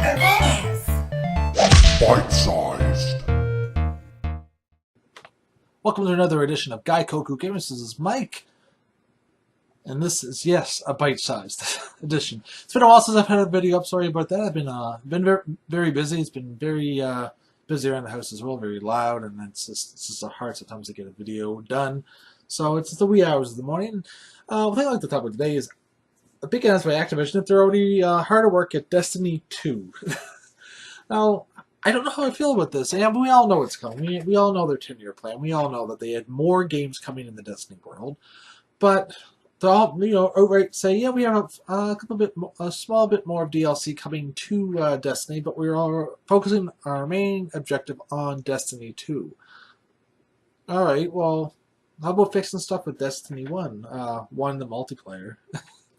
Gaikoku Gamers. Bite-sized. Welcome to another edition of Gaikoku Gamers. This is Mike, and this is, yes, a bite-sized edition. It's been a while since I've had a video up. Sorry about that. I've been very busy. It's been very busy around the house as well, very loud, and it's just hard sometimes to get a video done. So it's the wee hours of the morning. What I'd like to talk about today is a big announcement by Activision that they're already hard at work at Destiny 2. Now, I don't know how I feel about this. And we all know it's coming. We all know their 10-year plan. We all know that they had more games coming in the Destiny world. But they'll all, outright say, yeah, we have a small bit more of DLC coming to Destiny, but we are focusing our main objective on Destiny 2. All right, well, how about fixing stuff with Destiny 1? One, the multiplayer.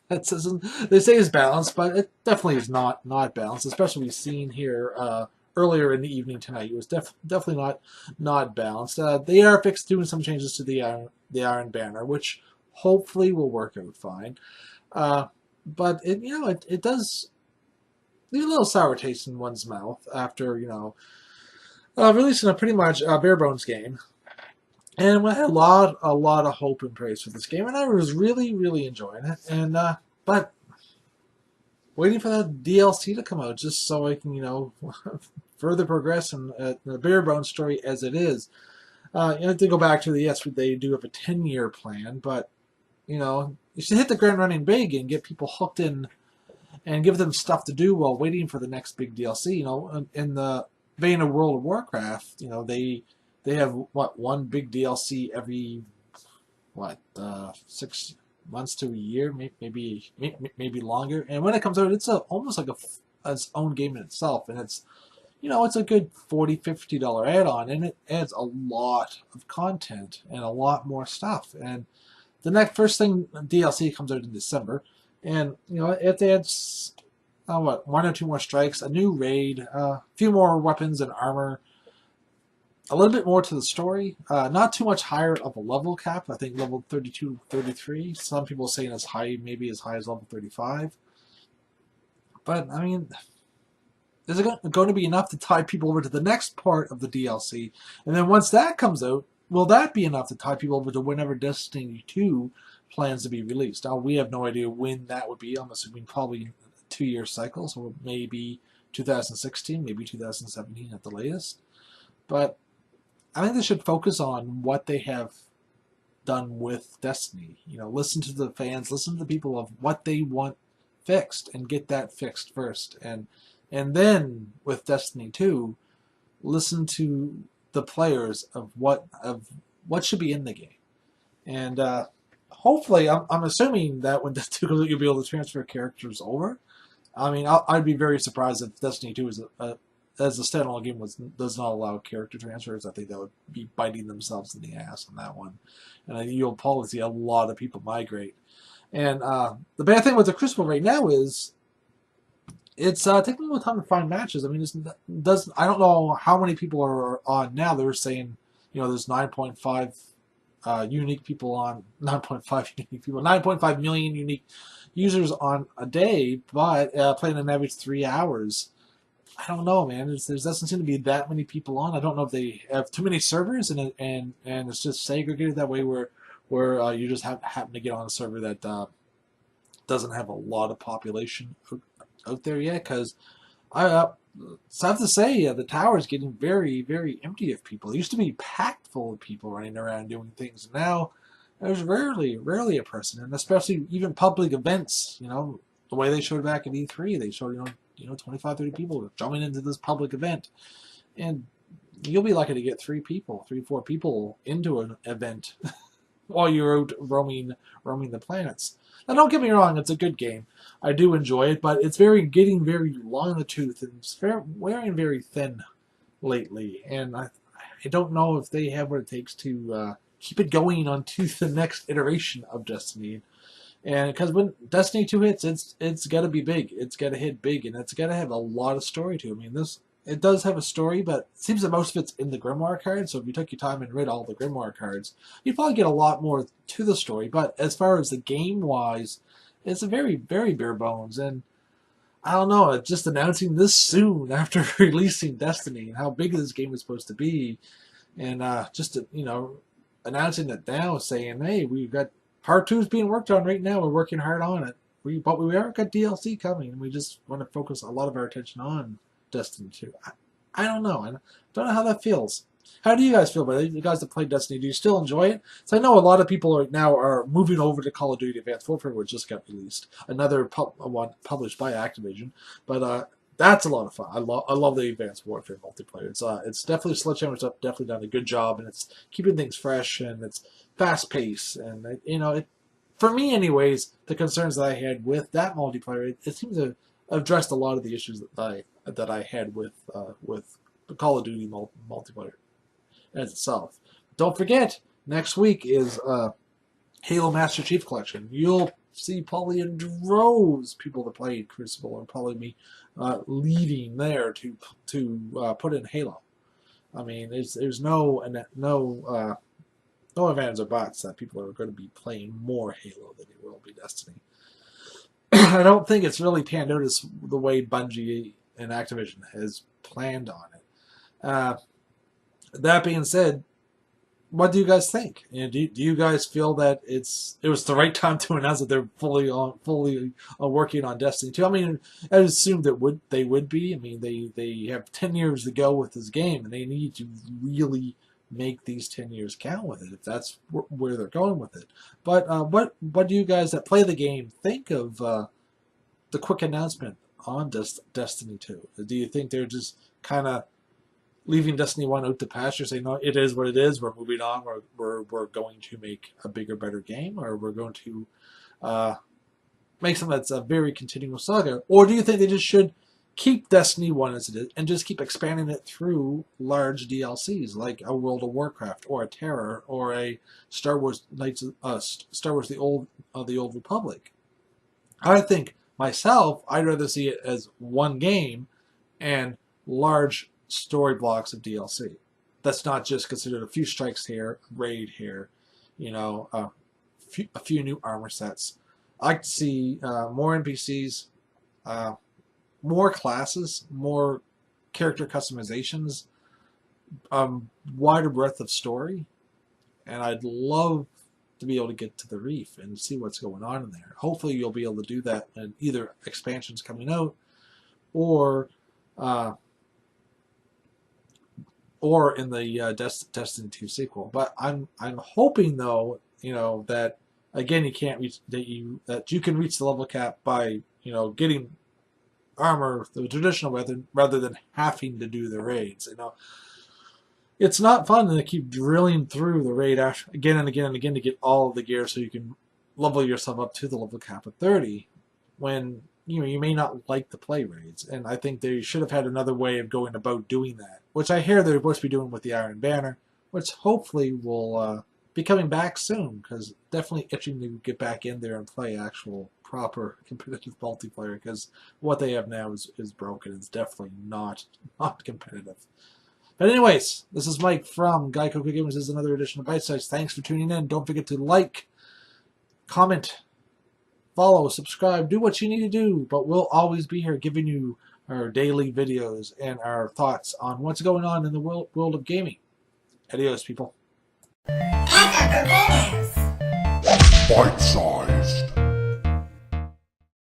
They say it's balanced, but it definitely is not balanced, especially we've seen here earlier in the evening tonight. It was definitely not balanced. They are doing some changes to the Iron Banner, which hopefully will work out fine. But it does leave a little sour taste in one's mouth after releasing a pretty much bare bones game. And I had a lot of hope and praise for this game, and I was really enjoying it. And but waiting for that DLC to come out just so I can further progress in the bare bones story as it is. To go back to they do have a 10-year plan, but you should hit the ground running big and get people hooked in, and give them stuff to do while waiting for the next big DLC. In the vein of World of Warcraft, they have one big DLC every 6 months to a year, maybe longer. And when it comes out, it's almost like its own game in itself, and it's a good $40-50 add-on, and it adds a lot of content and a lot more stuff. And the first thing DLC comes out in December, and it adds 1 or 2 more strikes, a new raid, a few more weapons and armor. A little bit more to the story. Not too much higher of a level cap. I think level 32, 33. Some people saying maybe as high as level 35. But, I mean, is it going to be enough to tie people over to the next part of the DLC? And then once that comes out, will that be enough to tie people over to whenever Destiny 2 plans to be released? Now, we have no idea when that would be. I'm assuming probably a 2-year cycle, so maybe 2016, maybe 2017 at the latest. But I think they should focus on what they have done with Destiny. Listen to the fans, listen to the people of what they want fixed, and get that fixed first. And then with Destiny 2, listen to the players of what should be in the game. And hopefully, I'm assuming that when Destiny 2 comes out, you'll be able to transfer characters over. I mean, I'd be very surprised if Destiny 2 is as a standalone game does not allow character transfers. I think that would be biting themselves in the ass on that one. And you'll probably see a lot of people migrate. And the bad thing with the Crucible right now is it's taking a little time to find matches. I mean, I don't know how many people are on now. They were saying, there's 9.5 unique people on, 9.5 million unique users on a day, but playing an average 3 hours. I don't know, man. There doesn't seem to be that many people on. I don't know if they have too many servers, and it's just segregated that way, where you just happen to get on a server that doesn't have a lot of population out there yet. Because I have to say, the tower is getting very empty of people. It used to be packed full of people running around doing things. Now there's rarely a person, and especially even public events. The way they showed back at E3, they showed 25, 30 people jumping into this public event. And you'll be lucky to get 3, 4 people into an event while you're out roaming the planets. Now, don't get me wrong, it's a good game. I do enjoy it, but it's getting very long in the tooth, and it's wearing very thin lately. And I don't know if they have what it takes to keep it going on to the next iteration of Destiny. And because when Destiny 2 hits, it's got to be big. It's got to hit big, and it's got to have a lot of story to it. I mean, it does have a story, but it seems that most of it's in the Grimoire cards. So if you took your time and read all the Grimoire cards, you'd probably get a lot more to the story. But as far as the game-wise, it's a very bare bones. And I don't know, just announcing this soon after releasing Destiny and how big this game is supposed to be, and just announcing it now, saying, "Hey, we've got part two is being worked on right now. We're working hard on it. But we are got DLC coming, and we just want to focus a lot of our attention on Destiny 2." I don't know. I don't know how that feels. How do you guys feel about it? You guys that play Destiny, do you still enjoy it? So I know a lot of people right now are moving over to Call of Duty Advanced Warfare, which just got released. Another one published by Activision, but that's a lot of fun. I love the Advanced Warfare multiplayer. It's definitely Sledgehammer's up, definitely done a good job, and it's keeping things fresh and it's fast paced, and for me anyways, the concerns that I had with that multiplayer, it seems to have addressed a lot of the issues that I had with the Call of Duty multiplayer as itself. Don't forget, next week is Halo Master Chief Collection. You'll see probably in droves people that played Crucible and probably be leaving there to put in Halo. I mean, there's no advantage or bots that people are going to be playing more Halo than they will be Destiny. I don't think it's really panned out as the way Bungie and Activision has planned on it. That being said, what do you guys think? Do you guys feel that it was the right time to announce that they're fully working on Destiny 2? I mean, I assumed that they would be. I mean, they have 10 years to go with this game, and they need to really make these 10 years count with it if that's where they're going with it. But what do you guys that play the game think of the quick announcement on Destiny 2? Do you think they're just kind of leaving Destiny 1 out to pasture, saying, no, it is what it is, we're moving on, we're going to make a bigger, better game, or we're going to make something that's a very continuous saga? Or do you think they just should keep Destiny 1 as it is and just keep expanding it through large DLCs like a World of Warcraft or a Terror or a Star Wars Star Wars the Old Republic? I think myself, I'd rather see it as one game and large story blocks of DLC. That's not just considered a few strikes here, raid here, a few new armor sets. I could see more NPCs, more classes, more character customizations, wider breadth of story, and I'd love to be able to get to the reef and see what's going on in there. Hopefully you'll be able to do that in either expansions coming out or in the Destiny 2 sequel. But I'm hoping though, that again you can't reach that you can reach the level cap by getting armor the traditional method rather than having to do the raids. It's not fun to keep drilling through the raid again and again and again to get all of the gear so you can level yourself up to the level cap of 30 when you may not like to play raids. And I think they should have had another way of going about doing that, which I hear they're supposed to be doing with the Iron Banner, which hopefully will be coming back soon, because definitely itching to get back in there and play actual proper competitive multiplayer, because what they have now is broken. It's definitely not competitive. But anyways, this is Mike from Gaikoku Gamers. This is another edition of Bytesized. Thanks for tuning in. Don't forget to like, comment, follow, subscribe, do what you need to do. But we'll always be here giving you our daily videos and our thoughts on what's going on in the world of gaming. Adios, people. Gaikoku Gamers. Bytesized.